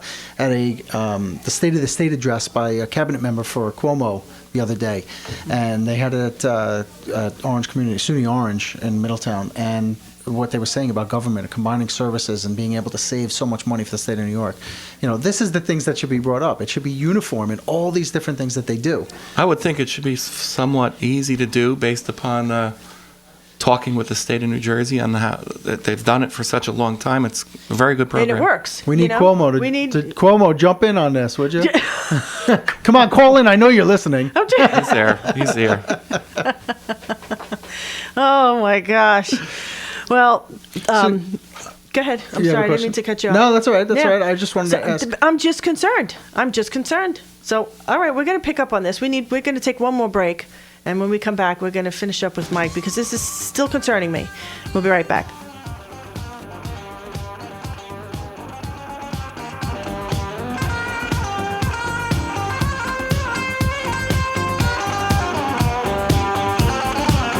State of the State address by a cabinet member for Cuomo the other day, and they had it at Orange Community, SUNY Orange in Middletown, and what they were saying about government, combining services and being able to save so much money for the state of New York. This is the things that should be brought up. It should be uniform in all these different things that they do. I would think it should be somewhat easy to do based upon talking with the state of New Jersey on how that they've done it for such a long time. It's a very good program. And it works. We need Cuomo to Cuomo jump in on this, would you? Come on, call in. I know you're listening. He's there. He's here. Oh my gosh. Well, go ahead. I'm sorry, I didn't mean to cut you off. No, that's all right. That's all right. I just wanted to ask. I'm just concerned. So, all right, we're going to pick up on this. We're going to take one more break, and when we come back, we're going to finish up with Mike because this is still concerning me. We'll be right back.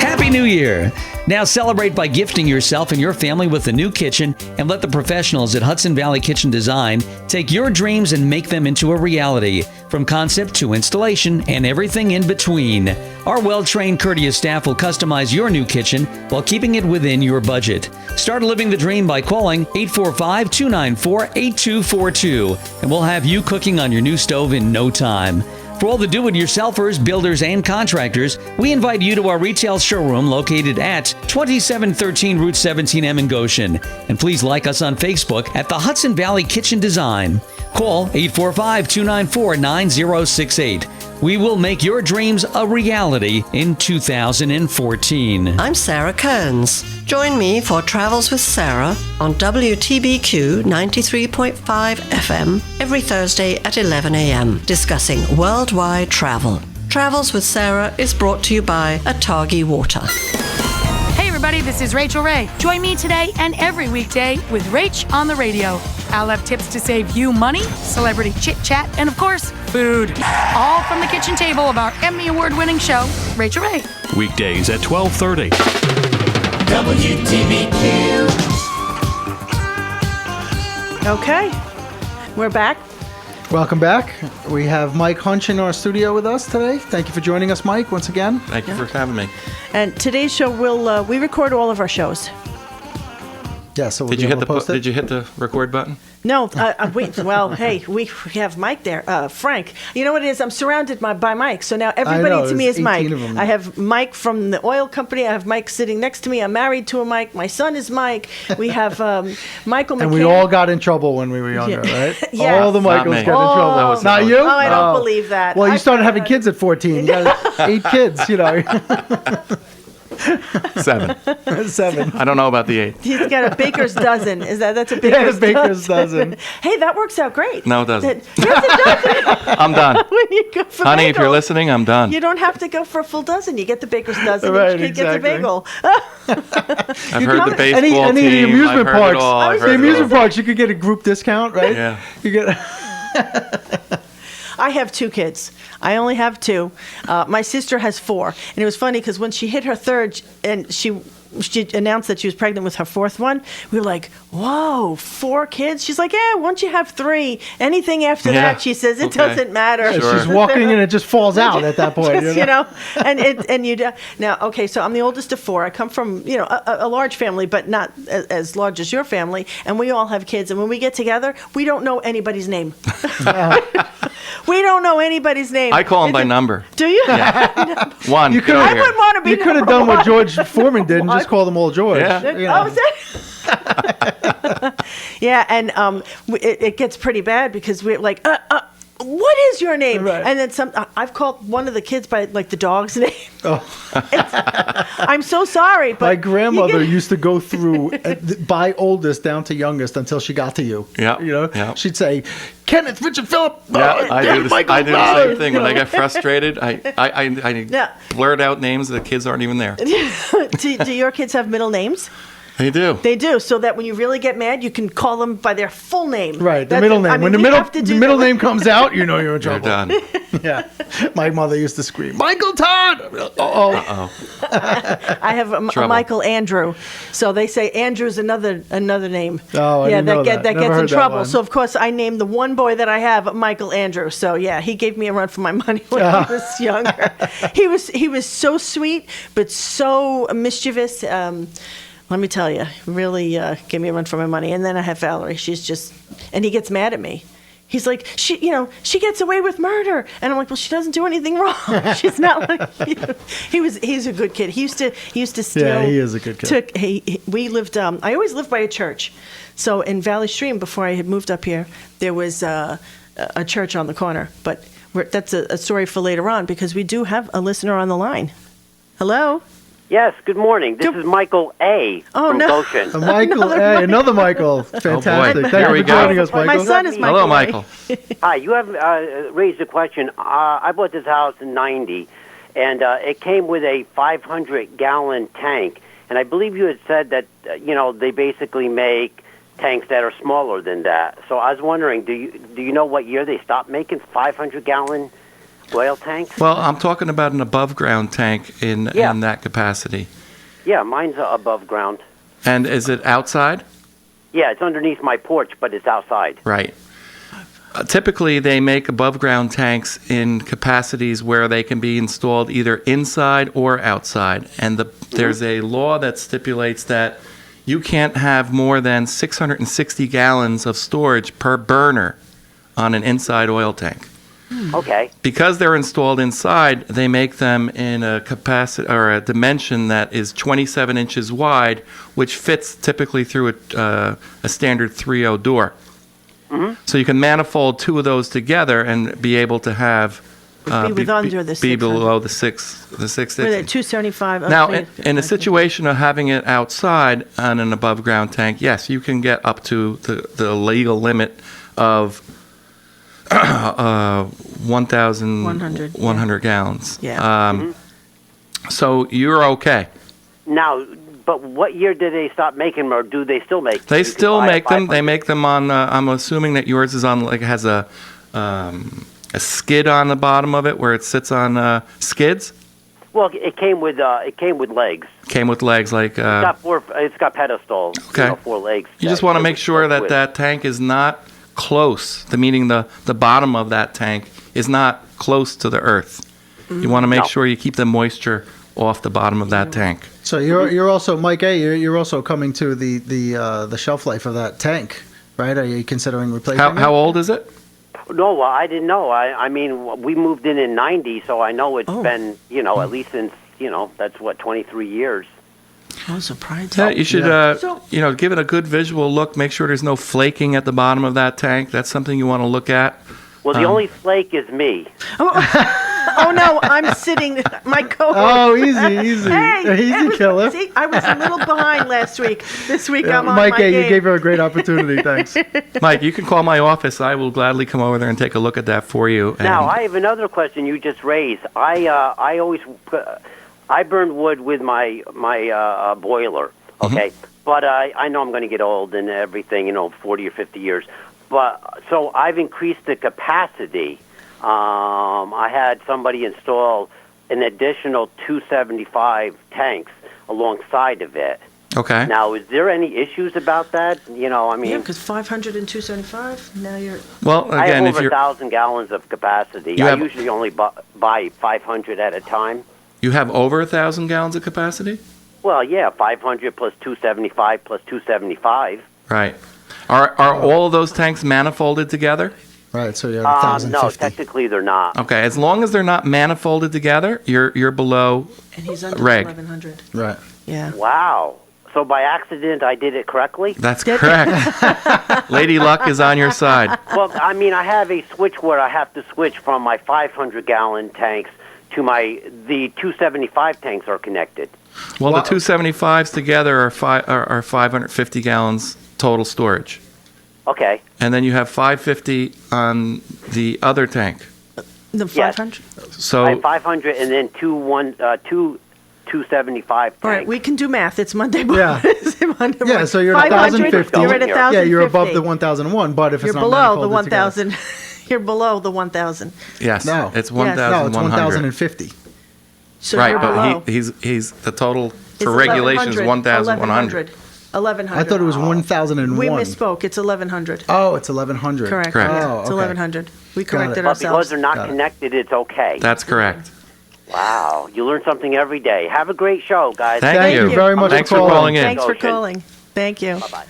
Happy New Year! Now celebrate by gifting yourself and your family with a new kitchen and let the professionals at Hudson Valley Kitchen Design take your dreams and make them into a reality, from concept to installation and everything in between. Our well-trained, courteous staff will customize your new kitchen while keeping it within your budget. Start living the dream by calling 845-294-8242, and we'll have you cooking on your new stove in no time. For all the do-it-yourselfers, builders, and contractors, we invite you to our retail showroom located at 2713 Route 17M in Goshen. And please like us on Facebook at the Hudson Valley Kitchen Design. Call 845-294-9068. We will make your dreams a reality in 2014. I'm Sarah Kearns. Join me for Travels with Sarah on WTBQ 93.5 FM every Thursday at 11 a.m. discussing worldwide travel. Travels with Sarah is brought to you by Atagi Water. Hey everybody, this is Rachael Ray. Join me today and every weekday with Rach on the radio. I'll have tips to save you money, celebrity chit-chat, and of course, food. All from the kitchen table of our Emmy Award-winning show, Rachael Ray. Weekdays at 12:30. WTBQ. Okay, we're back. Welcome back. We have Mike Hoensch in our studio with us today. Thank you for joining us, Mike, once again. Thank you for having me. And today's show, we record all of our shows. Yeah, so Did you hit the record button? No, wait. Well, hey, we have Mike there. Frank. You know what it is? I'm surrounded by Mike. So now everybody to me is Mike. I have Mike from the oil company. I have Mike sitting next to me. I'm married to a Mike. My son is Mike. We have Michael McCann. And we all got in trouble when we were younger, right? Yeah. All the Michaels got in trouble. Not you? Oh, I don't believe that. Well, you started having kids at 14. You got 8 kids, 7. 7. I don't know about the 8. He's got a baker's dozen. That's a baker's dozen. Hey, that works out great. No, it doesn't. Yes, it does. I'm done. When you go for Honey, bagels, if you're listening, I'm done. You don't have to go for a full dozen. You get the baker's dozen. Right, Each kid gets a bagel. I've heard the baseball any team. of the amusement I've heard it parks. all. I've heard The it amusement all. parks, you could get a group discount, right? Yeah. You get. I have 2 kids. I only have 2. My sister has 4. And it was funny because when she hit her 3rd and she announced that she was pregnant with her 4th one, we were like, whoa, 4 kids? She's like, yeah, once you have 3, anything after that, she says, it doesn't matter. Sure. She's walking and it just falls out at that point. Now, okay, so I'm the oldest of 4. I come from, a large family, but not as large as your family. And we all have kids. And when we get together, we don't know anybody's name. We don't know anybody's name. I call them by number. Do you? Yeah. 1. You could I wouldn't want to be. You could have done what George Foreman did and just call them all George. Yeah. Oh, is that? Yeah, and it gets pretty bad because we're like, what is your name? Right. And then I've called one of the kids by like the dog's name. Oh. I'm so sorry, but my grandmother used to go through by oldest down to youngest until she got to you. Yeah. Yeah. She'd say, Kenneth, Richard, Philip. Yeah, I do the same thing. When I get frustrated, I Yeah. blurt out names that kids aren't even there. Do your kids have middle names? They do. They do, so that when you really get mad, you can call them by their full name. Right, the middle name. I mean, When the we middle have to do middle that. name comes out, you know you're in You're trouble. done. Yeah. My mother used to scream, Michael Todd! Uh-oh. I have a Trouble. Michael Andrew, so they say Andrew's another name. Oh, I didn't know that. Never gets in heard that trouble. one. So of course I named the one boy that I have Michael Andrew. So yeah, he gave me a run for my money when he was younger. He was so sweet, but so mischievous. Let me tell you, really gave me a run for my money. And then I have Valerie. She's just, and he gets mad at me. He's like, she gets away with murder, and I'm like, well, she doesn't do anything wrong. She's not like he's a good kid. He used to steal. Yeah, he is a good kid. We lived. I always lived by a church, so in Valley Stream before I had moved up here, there was a church on the corner. But that's a story for later on because we do have a listener on the line. Hello. Yes, good morning. This is Michael A. from Goshen. Michael, hey, another Michael. Fantastic. Thank you for joining us, Michael. My son is Michael. Hello, Michael. Hi, you have raised a question. I bought this house in 90, and it came with a 500-gallon tank. And I believe you had said that, they basically make tanks that are smaller than that. So I was wondering, do you know what year they stopped making 500-gallon oil tanks? Well, I'm talking about an above-ground tank in that capacity. Yeah, mine's above ground. And is it outside? Yeah, it's underneath my porch, but it's outside. Right. Typically, they make above-ground tanks in capacities where they can be installed either inside or outside. And there's a law that stipulates that you can't have more than 660 gallons of storage per burner on an inside oil tank. Okay. Because they're installed inside, they make them in a capacity or a dimension that is 27 inches wide, which fits typically through a standard 3.0 door. Mm-hmm. So you can manifold two of those together and be able to have Be under the be 600. below the 660. What are they, 275? Now, in a situation of having it outside on an above ground tank, yes, you can get up to the legal limit of 1,100 gallons. Yeah. So you're okay. Now, but what year did they stop making them, or do they still make them? They You can still buy a make them. 500. They make them on. I'm assuming that yours is on has a skid on the bottom of it where it sits on skids. Well, it came with legs. Came with legs like. It's got pedestals. Okay. 4 legs. You just want to make sure that that tank is not close. Meaning the bottom of that tank is not close to the earth. You want to make sure you keep the moisture off the bottom of that tank. So you're also Mike A. You're also coming to the shelf life of that tank, right? Are you considering replacing it? How old is it? No, well, I didn't know. I mean, we moved in 90, so I know it's been, at least since, that's 23 years. I was surprised. Yeah, you should, give it a good visual look. Make sure there's no flaking at the bottom of that tank. That's something you want to look at. Well, the only flake is me. Oh no, I'm sitting. My co-host. Oh, easy. Hey, Easy, killer. See, I was a little behind last week. This week I'm on Mike my A., game. you gave her a great opportunity. Thanks. Mike, you can call my office. I will gladly come over there and take a look at that for you. Now, I have another question you just raised. I always I burn wood with my boiler, okay? But I know I'm going to get old and everything, 40 or 50 years. But so I've increased the capacity. I had somebody install an additional 275 tanks alongside of it. Okay. Now, is there any issues about that? Yeah, because 500 and 275. Now you're. Well, I have again, over 1,000 gallons of capacity. I usually only buy 500 at a time. You have over 1,000 gallons of capacity? Well, yeah, 500 plus 275 plus 275. Right. Are all of those tanks manifolded together? Right, so you have 1,050. No, technically they're not. Okay, as long as they're not manifolded together, you're below And he's under reg. 1,100. Right. Yeah. Wow. So by accident I did it correctly? That's correct. Lady Luck is on your side. Well, I mean, I have a switch where I have to switch from my 500-gallon tanks to the 275 tanks are connected. Well, the 275s together are 550 gallons total storage. Okay. And then you have 550 on the other tank. The 500? So I have 500 and then two 275 tank. All right, we can do math. It's Monday morning. Yeah. Monday Yeah, morning. so you're at 1,050. You're at 1,050. Yeah, you're above the 1,001, but if You're it's not below the manifolded together- 1,000. You're below the 1,000. Yes, No. it's No, it's 1,100. 1,050. So right, you're but below. he's the total It's for regulations 1,100. 1,100. I thought it was 1,001. We misspoke. It's 1,100. Oh, it's 1,100. Correct. Correct. Yeah, Oh, it's okay. 1,100. We Got corrected it. But ourselves. because they're not Got it. connected, it's okay. That's correct. Wow, you learn something every day. Have a great show, guys. Thank you very much Thanks for for calling. calling in. Thanks for calling. Thank you. Bye-bye.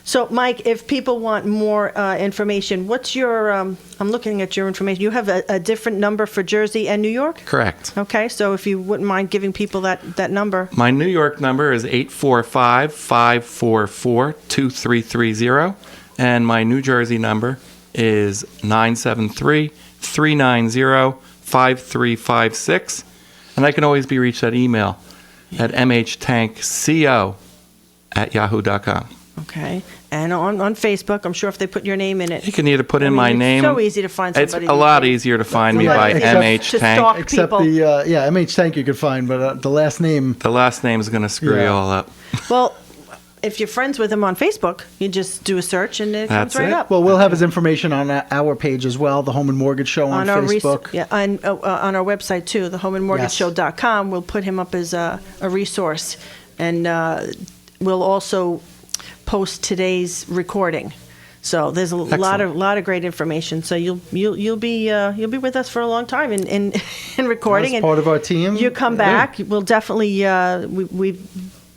So, Mike, if people want more information, what's your? I'm looking at your information. You have a different number for Jersey and New York. Correct. Okay, so if you wouldn't mind giving people that number. My New York number is 845-544-2330, and my New Jersey number is 973-390-5356, and I can always be reached at email at mhtankco@yahoo.com. Okay, and on Facebook, I'm sure if they put your name in it, You can either put in I mean, my it's name. so easy to find It's somebody a these lot days. easier to find me It's a lot by easier MH to Tank. stalk Except people. the MH Tank you could find, but the last name. The last name is going to screw you Yeah. all up. Well, if you're friends with him on Facebook, you just do a search and it comes That's right it. up. Well, we'll have his information on our page as well, the Home and Mortgage Show on our Facebook. on our website too, the homeandmortgageshow.com. We'll put him up as a resource, and we'll also post today's recording. So there's a lot of great information. So you'll be with us for a long time in recording. As part of our team. You come Yeah. back. We'll definitely we've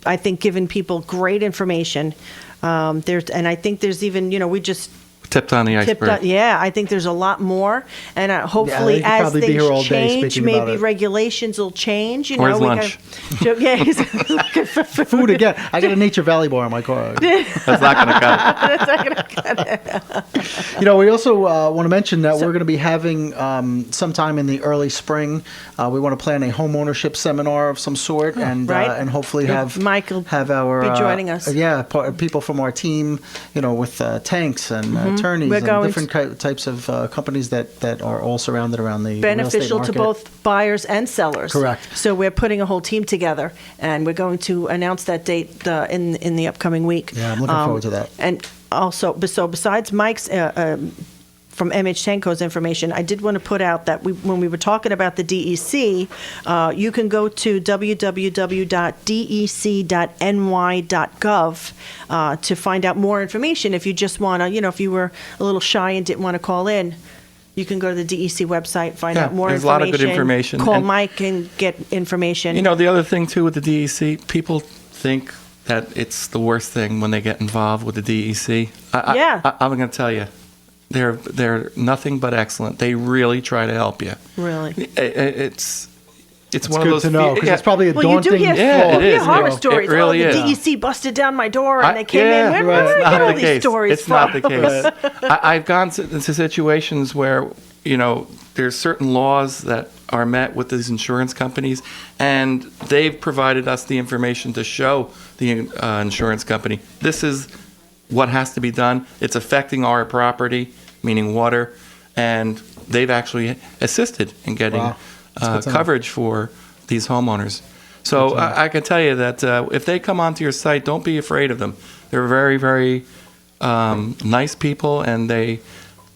I think given people great information. And I think there's even we just Tipped on the iceberg. I think there's a lot more, and hopefully they could as probably be things here all day change, speaking about maybe it. regulations will change. Where's we lunch? Yeah, he's looking for Food again. I got a Nature Valley bar in my car. That's not going to cut it. That's not gonna cut it. We also want to mention that we're going to be having sometime in the early spring. We want to plan a home ownership seminar of some sort, and right. and hopefully have Mike will have our be joining us. people from our team, with tanks and attorneys We're and going different types of companies that are all surrounded around the real estate Beneficial to market. both buyers and sellers. Correct. So we're putting a whole team together, and we're going to announce that date in the upcoming week. Yeah, I'm looking forward to that. And also, besides Mike's from MH Tankco's information, I did want to put out that when we were talking about the DEC, you can go to www.dec.ny.gov to find out more information. If you just want to, if you were a little shy and didn't want to call in, you can go to the DEC website, find out more there's information. a lot of good information. Call And- Mike and get information. The other thing, too, with the DEC, people think that it's the worst thing when they get involved with the DEC. Yeah. I'm going to tell you, they're nothing but excellent. They really try to help you. Really? It's one good of those to know, 'cause it's probably a Well, you do daunting hear, Yeah, it you hear is. horror It stories. really the is. DEC busted down my door and they came yeah, in. Where it's did I not get all the these case. stories It's from? not the case. I've gone into situations where, there's certain laws that are met with these insurance companies, and they've provided us the information to show the insurance company, this is what has to be done. It's affecting our property, meaning water, and they've actually assisted in getting Wow. That's good to know. coverage for these homeowners. So I can tell you that if they come onto your site, don't be afraid of them. They're very, very nice people, and they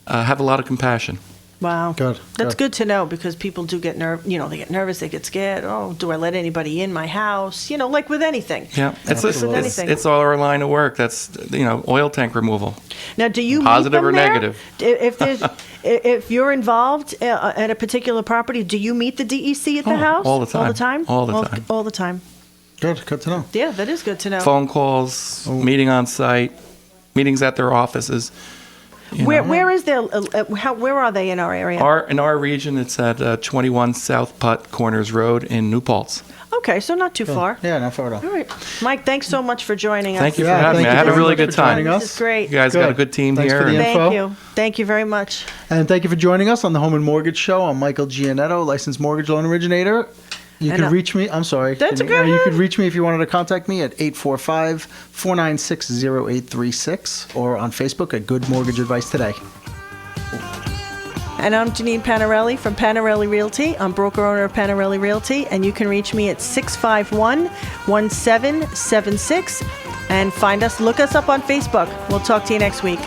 have a lot of compassion. Wow. Good. That's good to know, because people do get they get nervous, they get scared. Oh, do I let anybody in my house? Like with anything. Yeah, Anything. it's our line of work. That's oil tank removal. Now, do you Positive meet them or there? negative? If you're involved at a particular property, do you meet the DEC at the house all the time. All the time. All the time. All the time. Good to know. Yeah, that is good to know. Phone calls, meeting on site, meetings at their offices. Where is their? Where are they in our area? In our region, it's at 21 South Putt Corners Road in New Paltz. Okay, so not too far. Yeah, not far at all. All right, Mike. Thanks so much for joining us. Thank you for having me. I had a really good time. This is great. You guys got a good team Thanks here. for the and- info. Thank you very much. And thank you for joining us on the Home and Mortgage Show. I'm Michael Giannetto, licensed mortgage loan originator. You And, can reach me. I'm sorry. That's Jenny. okay. You could reach me if you wanted to contact me at 845-496-0836 or on Facebook at Good Mortgage Advice Today. And I'm Janine Panarelli from Panarelli Realty. I'm broker owner of Panarelli Realty, and you can reach me at 651-1776. And look us up on Facebook. We'll talk to you next week.